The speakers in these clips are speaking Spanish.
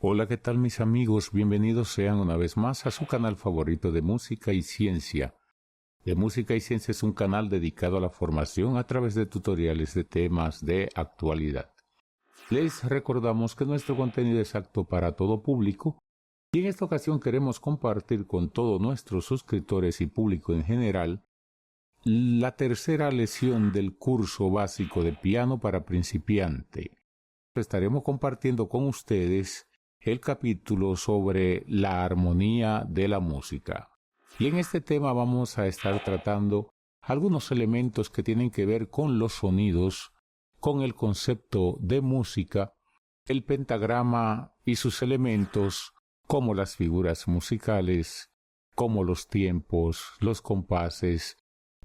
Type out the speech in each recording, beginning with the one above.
Hola, ¿qué tal mis amigos? Bienvenidos sean una vez más a su canal favorito de música y ciencia. De Música y Ciencia es un canal dedicado a la formación a través de tutoriales de temas de actualidad. Les recordamos que nuestro contenido es apto para todo público y en esta ocasión queremos compartir con todos nuestros suscriptores y público en general la tercera lección del curso básico de piano para principiante. Estaremos compartiendo con ustedes el capítulo sobre la armonía de la música. Y en este tema vamos a estar tratando algunos elementos que tienen que ver con los sonidos, con el concepto de música, el pentagrama y sus elementos, como las figuras musicales, como los tiempos, los compases,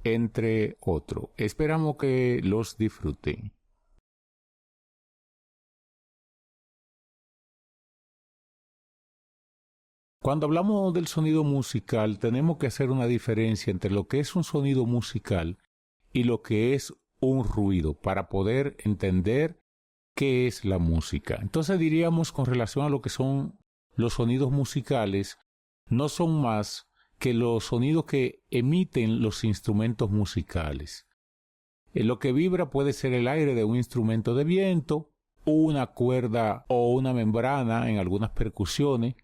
entre otros. Esperamos que los disfruten. Cuando hablamos del sonido musical, tenemos que hacer una diferencia entre lo que es un sonido musical y lo que es un ruido, para poder entender qué es la música. Entonces diríamos, con relación a lo que son los sonidos musicales, no son más que los sonidos que emiten los instrumentos musicales. Lo que vibra puede ser el aire de un instrumento de viento, una cuerda o una membrana en algunas percusiones.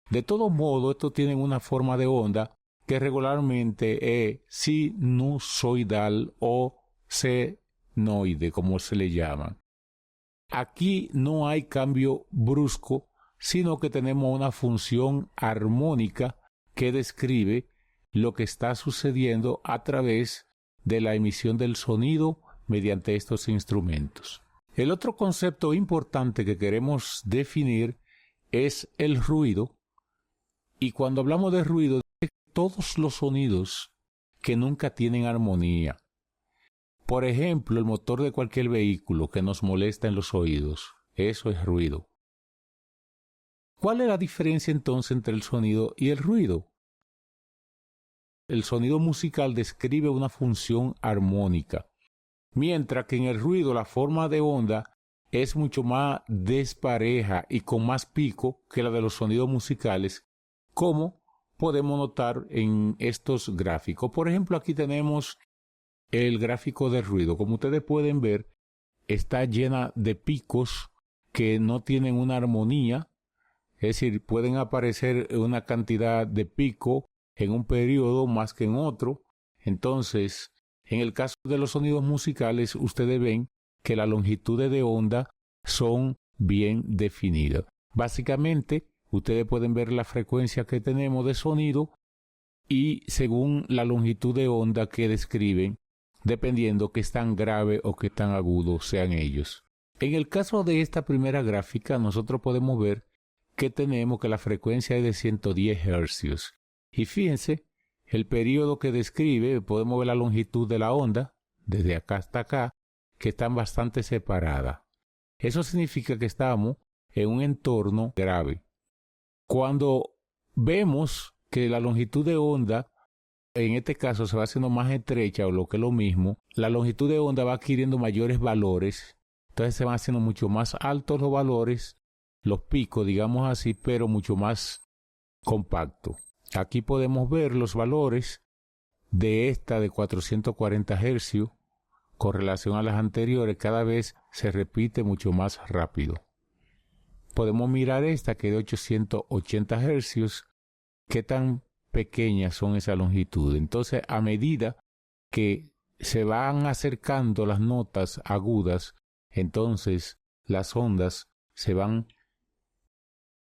De todo modo, estos tienen una forma de onda que regularmente es sinusoidal o senoide, como se le llama. Aquí no hay cambio brusco, sino que tenemos una función armónica que describe lo que está sucediendo a través de la emisión del sonido mediante estos instrumentos. El otro concepto importante que queremos definir es el ruido. Y cuando hablamos de ruido, todos los sonidos que nunca tienen armonía. Por ejemplo, el motor de cualquier vehículo que nos molesta en los oídos, eso es ruido. ¿Cuál es la diferencia entonces entre el sonido y el ruido? El sonido musical describe una función armónica, mientras que en el ruido la forma de onda es mucho más despareja y con más pico que la de los sonidos musicales, como podemos notar en estos gráficos. Por ejemplo, aquí tenemos el gráfico de ruido. Como ustedes pueden ver, está llena de picos que no tienen una armonía, es decir, pueden aparecer una cantidad de pico en un periodo más que en otro. Entonces, en el caso de los sonidos musicales, ustedes ven que las longitudes de onda son bien definidas. Básicamente, ustedes pueden ver la frecuencia que tenemos de sonido y según la longitud de onda que describen, dependiendo qué tan grave o qué tan agudo sean ellos. En el caso de esta primera gráfica, nosotros podemos ver que tenemos que la frecuencia es de 110 Hz. Y fíjense, el periodo que describe, podemos ver la longitud de la onda, desde acá hasta acá, que están bastante separadas. Eso significa que estamos en un entorno grave. Cuando vemos que la longitud de onda, en este caso, se va haciendo más estrecha o lo que es lo mismo, la longitud de onda va adquiriendo mayores valores, entonces se van haciendo mucho más altos los valores, los picos, digamos así, pero mucho más compacto. Aquí podemos ver los valores de esta de 440 Hz con relación a las anteriores, cada vez se repite mucho más rápido. Podemos mirar esta que es de 880 Hz, qué tan pequeñas son esas longitudes. Entonces, a medida que se van acercando las notas agudas, entonces las ondas se van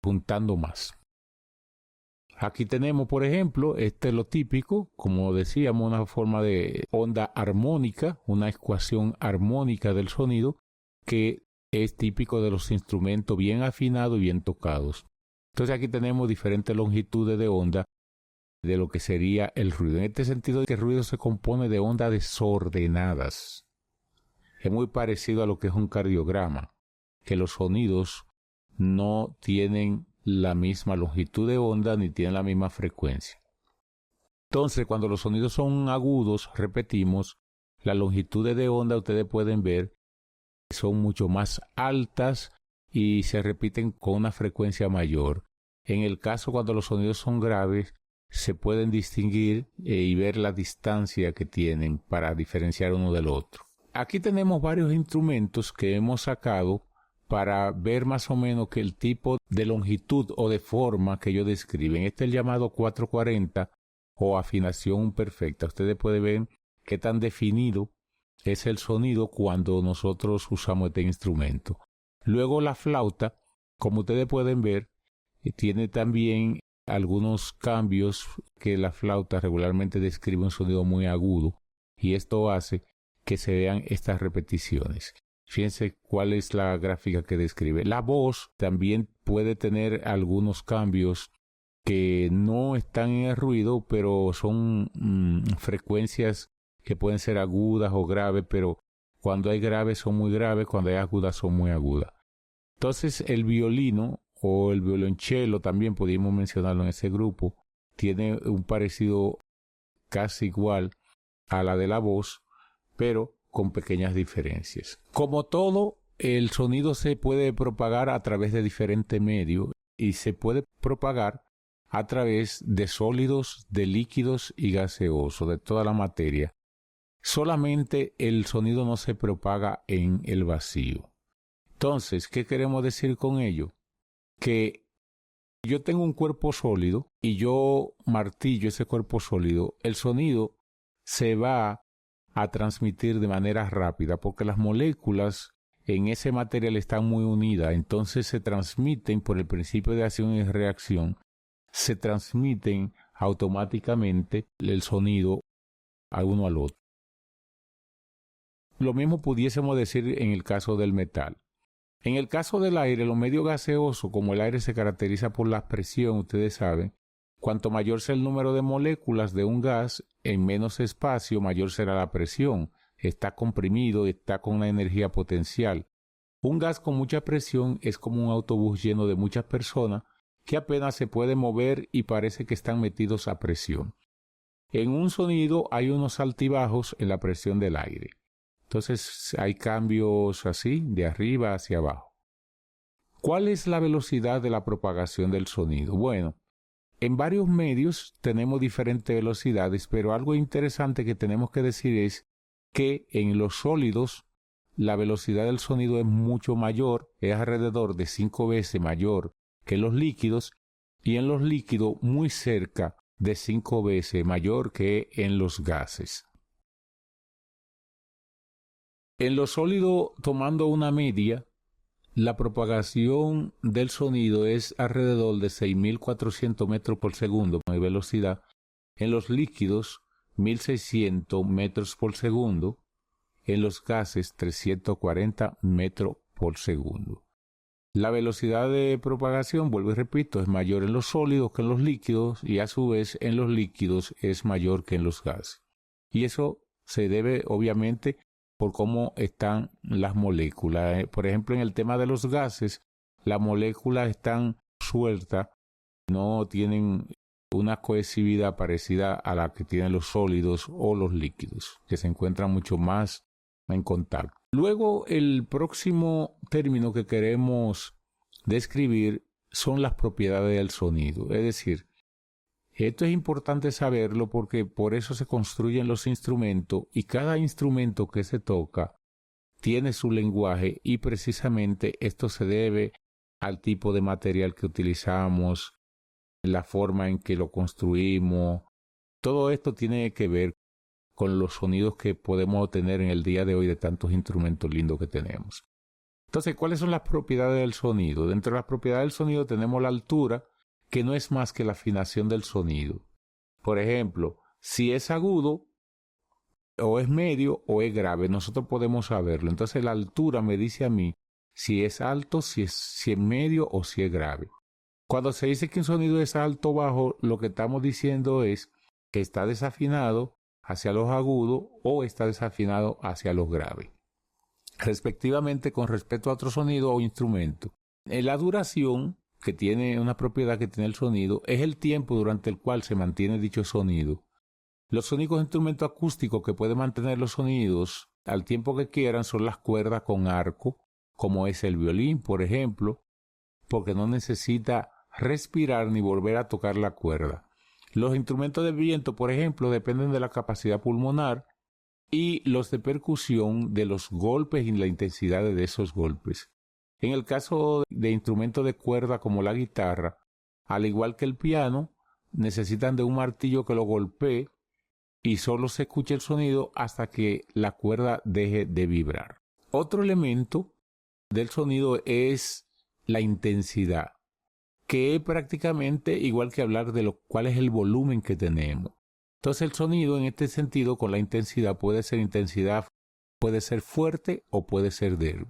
juntando más. Aquí tenemos, por ejemplo, este es lo típico, como decíamos, una forma de onda armónica, una ecuación armónica del sonido que es típico de los instrumentos bien afinados y bien tocados. Entonces aquí tenemos diferentes longitudes de onda de lo que sería el ruido. En este sentido, que el ruido se compone de ondas desordenadas. Es muy parecido a lo que es un cardiograma, que los sonidos no tienen la misma longitud de onda ni tienen la misma frecuencia. Entonces, cuando los sonidos son agudos, repetimos, las longitudes de onda ustedes pueden ver son mucho más altas y se repiten con una frecuencia mayor. En el caso cuando los sonidos son graves, se pueden distinguir y ver la distancia que tienen para diferenciar uno del otro. Aquí tenemos varios instrumentos que hemos sacado para ver más o menos que el tipo de longitud o de forma que ellos describen. Este es el llamado 440 o afinación perfecta. Ustedes pueden ver qué tan definido es el sonido cuando nosotros usamos este instrumento. Luego la flauta, como ustedes pueden ver, tiene también algunos cambios que la flauta regularmente describe un sonido muy agudo y esto hace que se vean estas repeticiones. Fíjense cuál es la gráfica que describe. La voz también puede tener algunos cambios que no están en el ruido, pero son frecuencias que pueden ser agudas o graves, pero cuando hay graves son muy graves, cuando hay agudas son muy agudas. Entonces el violino o el violonchelo también podemos mencionarlo en ese grupo, tiene un parecido casi igual a la de la voz, pero con pequeñas diferencias. Como todo, el sonido se puede propagar a través de diferentes medios y se puede propagar a través de sólidos, de líquidos y gaseosos, de toda la materia. Solamente el sonido no se propaga en el vacío. Entonces, ¿qué queremos decir con ello? Que yo tengo un cuerpo sólido y yo martillo ese cuerpo sólido, el sonido se va a transmitir de manera rápida porque las moléculas en ese material están muy unidas, entonces se transmiten por el principio de acción y reacción, se transmiten automáticamente el sonido a uno al otro. Lo mismo pudiésemos decir en el caso del metal. En el caso del aire, los medios gaseosos, como el aire se caracteriza por la presión, ustedes saben, cuanto mayor sea el número de moléculas de un gas en menos espacio, mayor será la presión. Está comprimido, está con una energía potencial. Un gas con mucha presión es como un autobús lleno de muchas personas que apenas se puede mover y parece que están metidos a presión. En un sonido hay unos altibajos en la presión del aire. Entonces hay cambios así, de arriba hacia abajo. ¿Cuál es la velocidad de la propagación del sonido? Bueno, en varios medios tenemos diferentes velocidades, pero algo interesante que tenemos que decir es que en los sólidos la velocidad del sonido es mucho mayor, es alrededor de 5 veces mayor que en los líquidos, y en los líquidos muy cerca de 5 veces mayor que en los gases. En lo sólido, tomando una media, la propagación del sonido es alrededor de 6.400 metros por segundo de velocidad. En los líquidos, 1.600 metros por segundo. En los gases, 340 metros por segundo. La velocidad de propagación, vuelvo y repito, es mayor en los sólidos que en los líquidos y a su vez en los líquidos es mayor que en los gases. Y eso se debe obviamente por cómo están las moléculas. Por ejemplo, en el tema de los gases, las moléculas están sueltas, no tienen una cohesividad parecida a la que tienen los sólidos o los líquidos, que se encuentran mucho más en contacto. Luego, el próximo término que queremos describir son las propiedades del sonido. Es decir, esto es importante saberlo porque por eso se construyen los instrumentos y cada instrumento que se toca tiene su lenguaje y precisamente esto se debe al tipo de material que utilizamos, la forma en que lo construimos. Todo esto tiene que ver con los sonidos que podemos obtener en el día de hoy de tantos instrumentos lindos que tenemos. Entonces, ¿cuáles son las propiedades del sonido? Dentro de las propiedades del sonido tenemos la altura, que no es más que la afinación del sonido. Por ejemplo, si es agudo, o es medio, o es grave, nosotros podemos saberlo. Entonces, la altura me dice a mí si es alto, si es medio o si es grave. Cuando se dice que un sonido es alto o bajo, lo que estamos diciendo es que está desafinado hacia los agudos o está desafinado hacia los graves, respectivamente con respecto a otro sonido o instrumento. La duración, que tiene una propiedad que tiene el sonido, es el tiempo durante el cual se mantiene dicho sonido. Los únicos instrumentos acústicos que pueden mantener los sonidos al tiempo que quieran son las cuerdas con arco como es el violín, por ejemplo, porque no necesita respirar ni volver a tocar la cuerda. Los instrumentos de viento, por ejemplo, dependen de la capacidad pulmonar y los de percusión de los golpes y la intensidad de esos golpes. En el caso de instrumentos de cuerda como la guitarra, al igual que el piano, necesitan de un martillo que lo golpee y solo se escucha el sonido hasta que la cuerda deje de vibrar. Otro elemento del sonido es la intensidad, que es prácticamente igual que hablar de cuál es el volumen que tenemos. Entonces el sonido en este sentido con la intensidad puede ser fuerte o puede ser débil.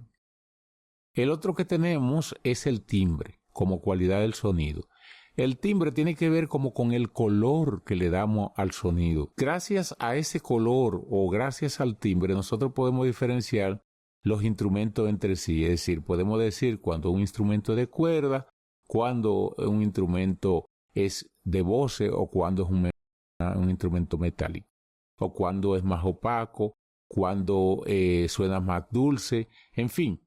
El otro que tenemos es el timbre como cualidad del sonido. El timbre tiene que ver como con el color que le damos al sonido. Gracias a ese color o gracias al timbre nosotros podemos diferenciar los instrumentos entre sí. Es decir, podemos decir cuando un instrumento es de cuerda, cuando un instrumento es de voce o cuando es un instrumento metálico, o cuando es más opaco, cuando suena más dulce, en fin.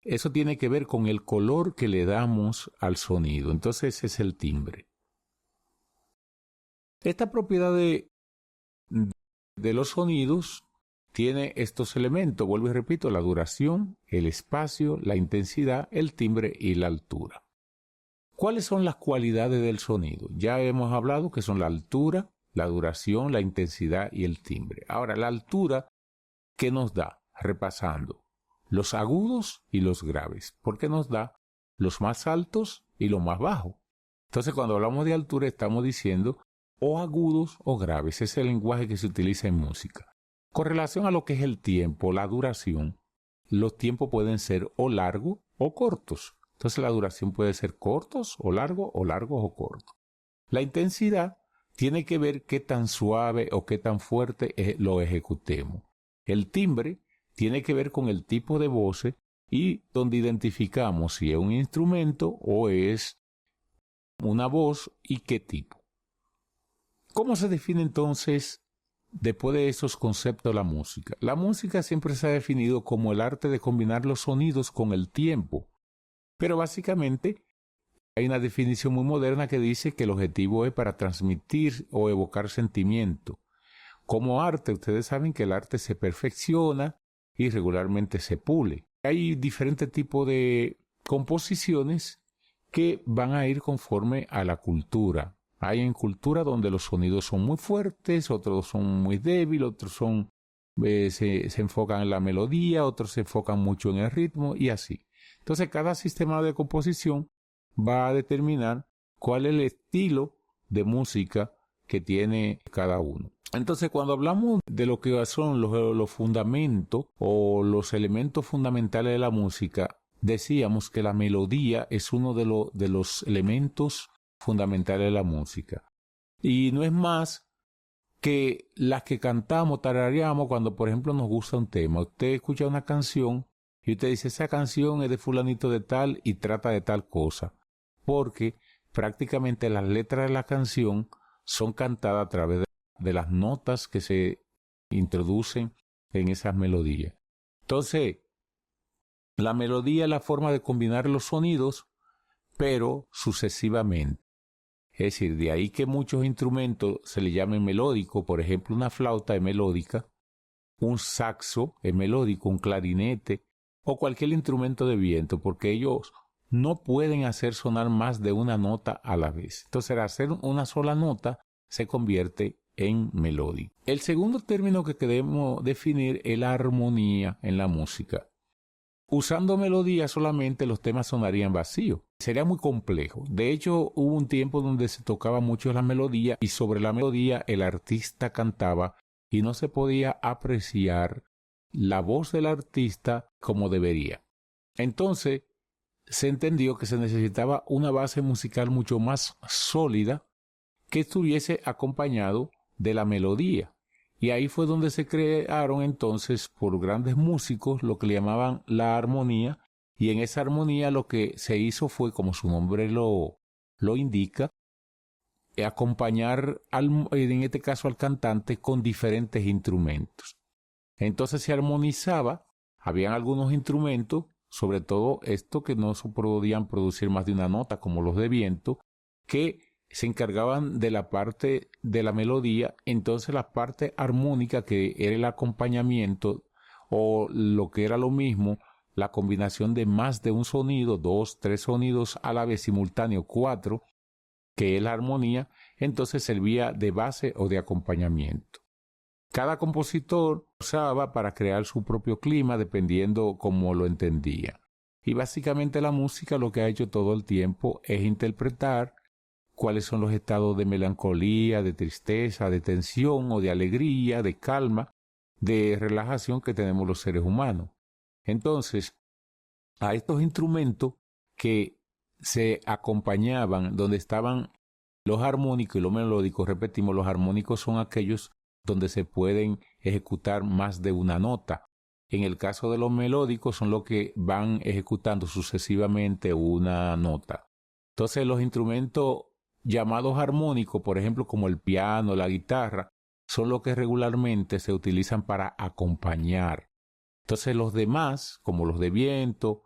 Eso tiene que ver con el color que le damos al sonido. Entonces ese es el timbre. Esta propiedad de los sonidos tiene estos elementos, vuelvo y repito, la duración, el espacio, la intensidad, el timbre y la altura. ¿Cuáles son las cualidades del sonido? Ya hemos hablado que son la altura, la duración, la intensidad y el timbre. Ahora, la altura, ¿qué nos da? Repasando. Los agudos y los graves, porque nos da los más altos y los más bajos. Entonces, cuando hablamos de altura, estamos diciendo o agudos o graves. Ese es el lenguaje que se utiliza en música. Con relación a lo que es el tiempo, la duración, los tiempos pueden ser o largos o cortos. Entonces, la duración puede ser cortos o largos o cortos. La intensidad tiene que ver qué tan suave o qué tan fuerte lo ejecutemos. El timbre tiene que ver con el tipo de voz y donde identificamos si es un instrumento o es una voz y qué tipo. ¿Cómo se define entonces, después de esos conceptos, la música? La música siempre se ha definido como el arte de combinar los sonidos con el tiempo, pero básicamente hay una definición muy moderna que dice que el objetivo es para transmitir o evocar sentimiento. Como arte, ustedes saben que el arte se perfecciona y regularmente se pule. Hay diferentes tipos de composiciones que van a ir conforme a la cultura. Hay en cultura donde los sonidos son muy fuertes, otros son muy débiles, otros se enfocan en la melodía, otros se enfocan mucho en el ritmo y así. Entonces cada sistema de composición va a determinar cuál es el estilo de música que tiene cada uno. Entonces, cuando hablamos de lo que son los fundamentos o los elementos fundamentales de la música, decíamos que la melodía es uno de los elementos fundamentales de la música. Y no es más que las que cantamos, tarareamos cuando, por ejemplo, nos gusta un tema. Usted escucha una canción y usted dice, esa canción es de fulanito de tal y trata de tal cosa. Porque prácticamente las letras de la canción son cantadas a través de las notas que se introducen en esas melodías. Entonces, la melodía es la forma de combinar los sonidos, pero sucesivamente. Es decir, de ahí que muchos instrumentos se le llamen melódicos. Por ejemplo, una flauta es melódica, un saxo es melódico, un clarinete o cualquier instrumento de viento, porque ellos no pueden hacer sonar más de una nota a la vez. Entonces, al hacer una sola nota se convierte en melódico. El segundo término que queremos definir es la armonía en la música. Usando melodía solamente los temas sonarían vacíos. Sería muy complejo. De hecho, hubo un tiempo donde se tocaba mucho la melodía y sobre la melodía el artista cantaba y no se podía apreciar la voz del artista como debería. Entonces, se entendió que se necesitaba una base musical mucho más sólida que estuviese acompañado de la melodía. Y ahí fue donde se crearon entonces por grandes músicos lo que le llamaban la armonía, y en esa armonía lo que se hizo fue, como su nombre lo indica, acompañar en este caso al cantante con diferentes instrumentos. Entonces se armonizaba, habían algunos instrumentos sobre todo estos que no podían producir más de una nota, como los de viento, que se encargaban de la parte de la melodía. Entonces la parte armónica, que era el acompañamiento, o lo que era lo mismo, la combinación de más de un sonido, 2, 3 sonidos a la vez simultáneo, 4, que es la armonía, entonces servía de base o de acompañamiento. Cada compositor usaba para crear su propio clima dependiendo cómo lo entendía. Y básicamente la música lo que ha hecho todo el tiempo es interpretar cuáles son los estados de melancolía, de tristeza, de tensión o de alegría, de calma, de relajación que tenemos los seres humanos. Entonces, a estos instrumentos que se acompañaban, donde estaban los armónicos y los melódicos, repetimos, los armónicos son aquellos donde se pueden ejecutar más de una nota. En el caso de los melódicos son los que van ejecutando sucesivamente una nota. Entonces los instrumentos llamados armónicos, por ejemplo como el piano, la guitarra, son los que regularmente se utilizan para acompañar. Entonces los demás, como los de viento,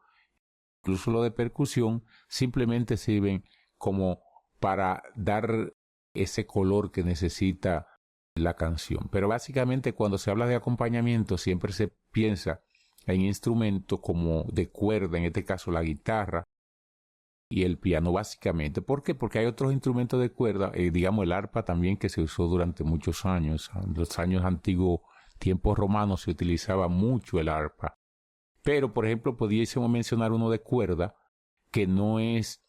incluso los de percusión, simplemente sirven como para dar ese color que necesita la canción. Pero básicamente cuando se habla de acompañamiento siempre se piensa en instrumentos como de cuerda, en este caso la guitarra y el piano básicamente. ¿Por qué? Porque hay otros instrumentos de cuerda, digamos el arpa también, que se usó durante muchos años. En los años antiguos, tiempos romanos, se utilizaba mucho el arpa. Pero, por ejemplo, pudiésemos mencionar uno de cuerda que no es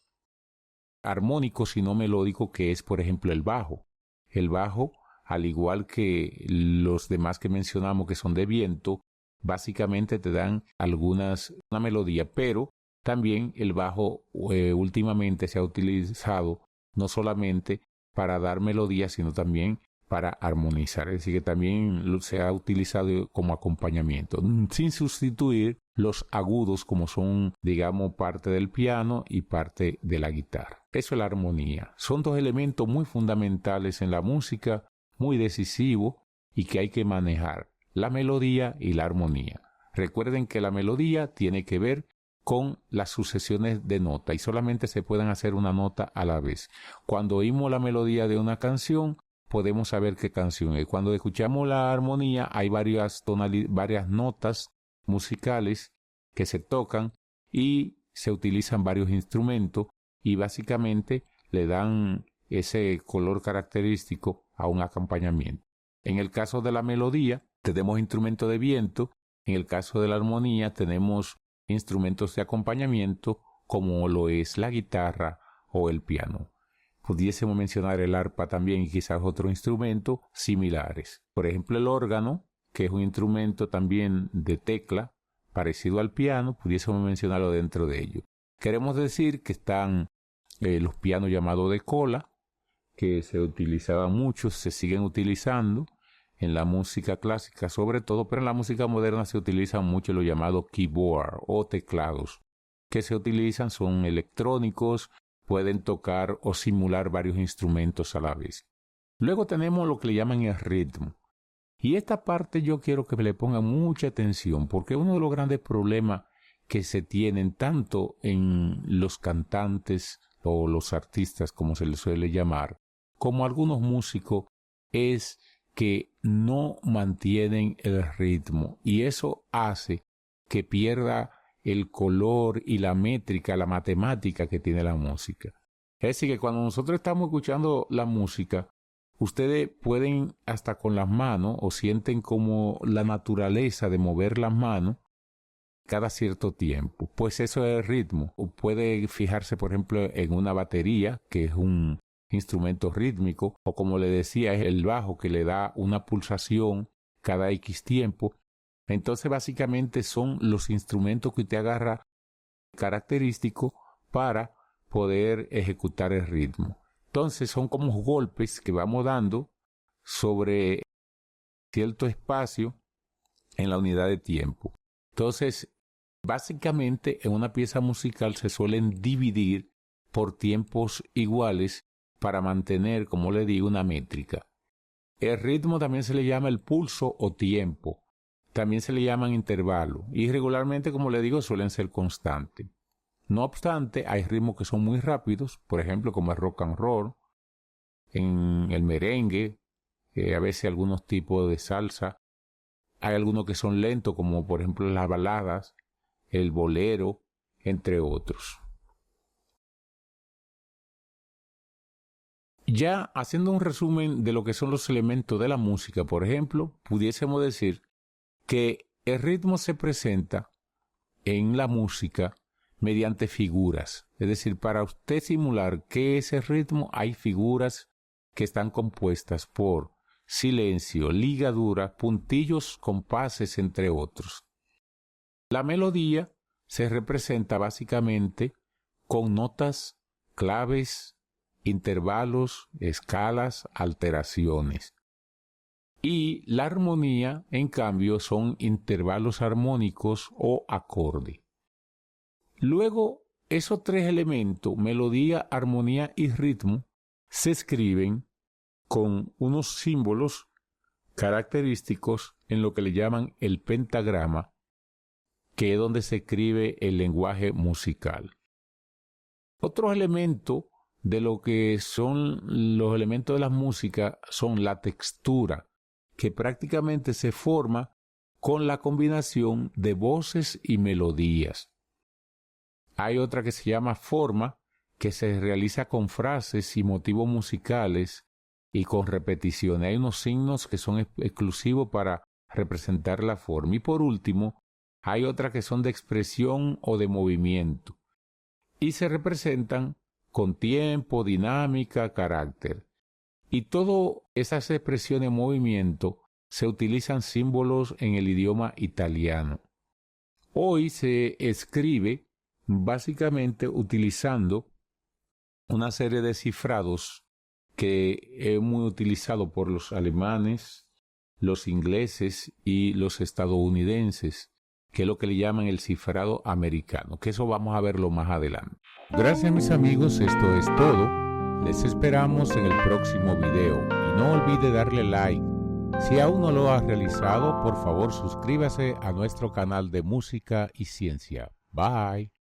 armónico sino melódico, que es, por ejemplo, el bajo. El bajo, al igual que los demás que mencionamos que son de viento, básicamente te dan una melodía, pero también el bajo últimamente se ha utilizado no solamente para dar melodía, sino también para armonizar. Es decir, que también se ha utilizado como acompañamiento, sin sustituir los agudos como son, digamos, parte del piano y parte de la guitarra. Eso es la armonía. Son dos elementos muy fundamentales en la música, muy decisivos y que hay que manejar: la melodía y la armonía. Recuerden que la melodía tiene que ver con las sucesiones de notas y solamente se pueden hacer una nota a la vez. Cuando oímos la melodía de una canción, podemos saber qué canción es. Cuando escuchamos la armonía, hay varias notas musicales que se tocan y se utilizan varios instrumentos y básicamente le dan ese color característico a un acompañamiento. En el caso de la melodía, tenemos instrumentos de viento. En el caso de la armonía, tenemos instrumentos de acompañamiento como lo es la guitarra o el piano. Pudiésemos mencionar el arpa también y quizás otros instrumentos similares. Por ejemplo, el órgano, que es un instrumento también de tecla, parecido al piano, pudiésemos mencionarlo dentro de ello. Queremos decir que están los pianos llamados de cola, que se utilizaban mucho, se siguen utilizando en la música clásica sobre todo, pero en la música moderna se utilizan mucho los llamados keyboard o teclados, que se utilizan, son electrónicos, pueden tocar o simular varios instrumentos a la vez. Luego tenemos lo que le llaman el ritmo. Y esta parte yo quiero que le pongan mucha atención, porque uno de los grandes problemas que se tienen tanto en los cantantes o los artistas, como se les suele llamar, como algunos músicos, es que no mantienen el ritmo. Y eso hace que pierda el color y la métrica, la matemática que tiene la música. Es decir, que cuando nosotros estamos escuchando la música, ustedes pueden hasta con las manos o sienten como la naturaleza de mover las manos cada cierto tiempo. Pues eso es el ritmo. O puede fijarse, por ejemplo, en una batería, que es un instrumento rítmico, o como le decía, es el bajo que le da una pulsación cada X tiempo. Entonces básicamente son los instrumentos que usted agarra característicos para poder ejecutar el ritmo. Entonces son como golpes que vamos dando sobre cierto espacio en la unidad de tiempo. Entonces básicamente en una pieza musical se suelen dividir por tiempos iguales para mantener, como le digo, una métrica. El ritmo también se le llama el pulso o tiempo. también se le llaman intervalos y regularmente, como le digo, suelen ser constantes. No obstante, hay ritmos que son muy rápidos, por ejemplo, como el rock and roll, en el merengue, a veces algunos tipos de salsa. Hay algunos que son lentos, como por ejemplo las baladas, el bolero, entre otros. Ya haciendo un resumen de lo que son los elementos de la música, por ejemplo, pudiésemos decir que el ritmo se presenta en la música mediante figuras. Es decir, para usted simular qué es el ritmo, hay figuras que están compuestas por silencio, ligadura, puntillos, compases, entre otros. La melodía se representa básicamente con notas, claves, intervalos, escalas, alteraciones. Y la armonía, en cambio, son intervalos armónicos o acorde. Luego, esos tres elementos, melodía, armonía y ritmo, se escriben con unos símbolos característicos en lo que le llaman el pentagrama, que es donde se escribe el lenguaje musical. Otros elementos de lo que son los elementos de la música son la textura, que prácticamente se forma con la combinación de voces y melodías. Hay otra que se llama forma, que se realiza con frases y motivos musicales y con repeticiones. Hay unos signos que son exclusivos para representar la forma. Y por último, hay otras que son de expresión o de movimiento. Y se representan con tiempo, dinámica, carácter. Y todas esas expresiones de movimiento se utilizan símbolos en el idioma italiano. Hoy se escribe básicamente utilizando una serie de cifrados que es muy utilizado por los alemanes, los ingleses y los estadounidenses, que es lo que le llaman el cifrado americano, que eso vamos a verlo más adelante. Gracias, mis amigos, esto es todo. Les esperamos en el próximo video y no olvide darle like. Si aún no lo has realizado, por favor suscríbase a nuestro canal de música y ciencia. Bye.